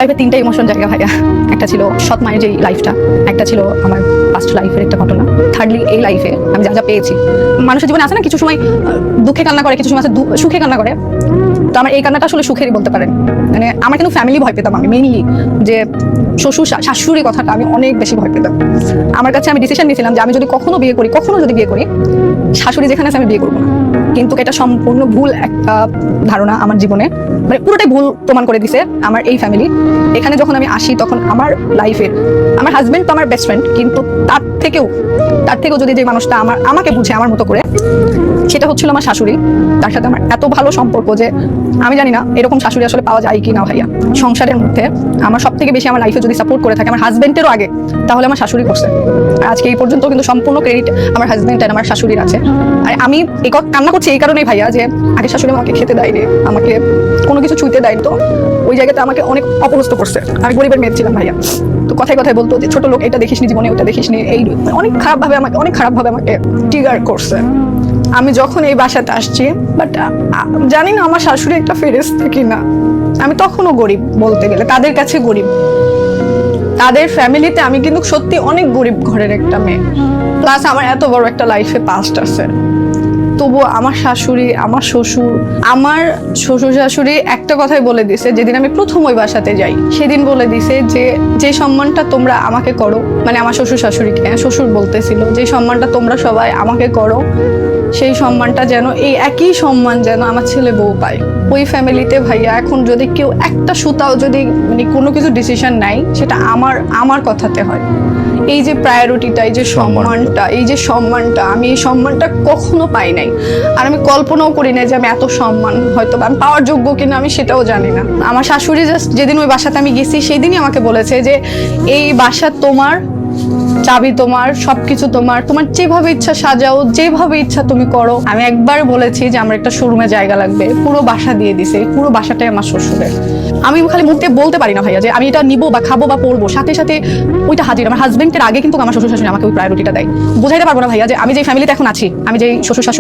লাইফে তিনটা ইমোশন জায়গা ভাইয়া। একটা ছিল সৎ মায়ের যেই লাইফটা, একটা ছিল আমার পাস্ট লাইফের একটা ঘটনা, থার্ডলি এই লাইফে আমি যা যা পেয়েছি। মানুষের জীবনে আছে না কিছু সময় দুঃখে কান্না করে, কিছু সময় আছে সুখে কান্না করে। তো আমার এই কান্নাটা আসলে সুখেরই বলতে পারেন। মানে আমার কিন্তু ফ্যামিলি ভয় পেতাম আমি মেইনলি, যে শ্বশুর শাশুড়ি কথাটা আমি অনেক বেশি ভয় পেতাম। আমার কাছে আমি ডিসিশন নিয়েছিলাম যে আমি যদি কখনো যদি বিয়ে করি শাশুড়ি যেখানে আছে আমি বিয়ে করবো না। কিন্তু এটা সম্পূর্ণ ভুল একটা ধারণা আমার জীবনে, মানে পুরোটাই ভুল প্রমাণ করে দিছে আমার এই ফ্যামিলি। এখানে যখন আমি আসি তখন আমার লাইফের আমার হাজবেন্ড তো আমার বেস্ট ফ্রেন্ড, কিন্তু তার থেকেও যদি যে মানুষটা আমাকে বুঝে আমার মতো করে, সেটা হচ্ছিল আমার শাশুড়ি। তার সাথে আমার এত ভালো সম্পর্ক যে আমি জানি না এরকম শাশুড়ি আসলে পাওয়া যায় কি না ভাইয়া। সংসারের মধ্যে আমার সব থেকে বেশি আমার লাইফে যদি সাপোর্ট করে থাকে আমার হাজবেন্ডেরও আগে, তাহলে আমার শাশুড়ি করছে। আর আজকে এই পর্যন্ত কিন্তু সম্পূর্ণ ক্রেডিট আমার হাজবেন্ড আর আমার শাশুড়ির আছে। আর আমি এই কান্না করছি এই কারণেই ভাইয়া, যে আগে শাশুড়ি আমাকে খেতে দেয়নি, আমাকে কোনো কিছু ছুঁইতে দেয়নি। তো ওই জায়গাতে আমাকে অনেক অপদস্থ করছে। আমি গরিবের মেয়ে ছিলাম ভাইয়া। তো কথায় বলতো যে ছোট লোক, এটা দেখিসনি জীবনে, ওটা দেখিসনি, এই অনেক খারাপভাবে আমাকে ট্রিগার করছে। আমি যখন এই বাসাতে আসছি, বাট জানি না আমার শাশুড়ি একটা ফেরেশতা কিনা। আমি তখনও গরিব বলতে গেলে, তাদের কাছে গরিব, তাদের ফ্যামিলিতে আমি কিন্তু সত্যি অনেক গরিব ঘরের একটা মেয়ে। প্লাস আমার এত বড় একটা লাইফে পাস্ট আছে। তবুও আমার শ্বশুর শাশুড়ি একটা কথাই বলে দিছে, যেদিন আমি প্রথম ওই বাসাতে যাই সেদিন বলে দিছে যে সম্মানটা তোমরা আমাকে করো, মানে আমার শ্বশুর শাশুড়িকে শ্বশুর বলতেছিল, যে সম্মানটা তোমরা সবাই আমাকে করো সেই সম্মানটা যেন, এই একই সম্মান যেন আমার ছেলে বউ পায়। ওই ফ্যামিলিতে ভাইয়া এখন যদি কেউ একটা সুতাও যদি মানে কোনো কিছু ডিসিশন নেয়, সেটা আমার কথাতে হয়। এই যে প্রায়োরিটিটা, এই যে সম্মানটা আমি এই সম্মানটা কখনো পাই নাই। আর আমি কল্পনাও করি না যে আমি এত সম্মান হয়তো আমি পাওয়ার যোগ্য কিনা, আমি সেটাও জানি না। আমার শাশুড়ি জাস্ট যেদিন ওই বাসাতে আমি গেছি সেদিনই আমাকে বলেছে যে এই বাসা তোমার, চাবি তোমার, সবকিছু তোমার যেভাবে ইচ্ছা সাজাও, যেভাবে ইচ্ছা তুমি করো। আমি একবার বলেছি যে আমার একটা শোরুমে জায়গা লাগবে, পুরো বাসা দিয়ে দিছে, পুরো বাসাটাই আমার শ্বশুরের। আমি খালি মুখ দিয়ে বলতে পারি না ভাইয়া যে আমি এটা নিবো বা খাবো বা পড়বো, সাথে সাথে ওইটা হাজির। আমার হাজবেন্ডের আগে কিন্তু আমার শ্বশুর শাশুড়ি আমাকে ওই প্রায়োরিটিটা দেয়। বোঝাইতে পারবো না ভাইয়া যে আমি যে ফ্যামিলিতে এখন আছি, আমি যে শ্বশুর শাশুড়ি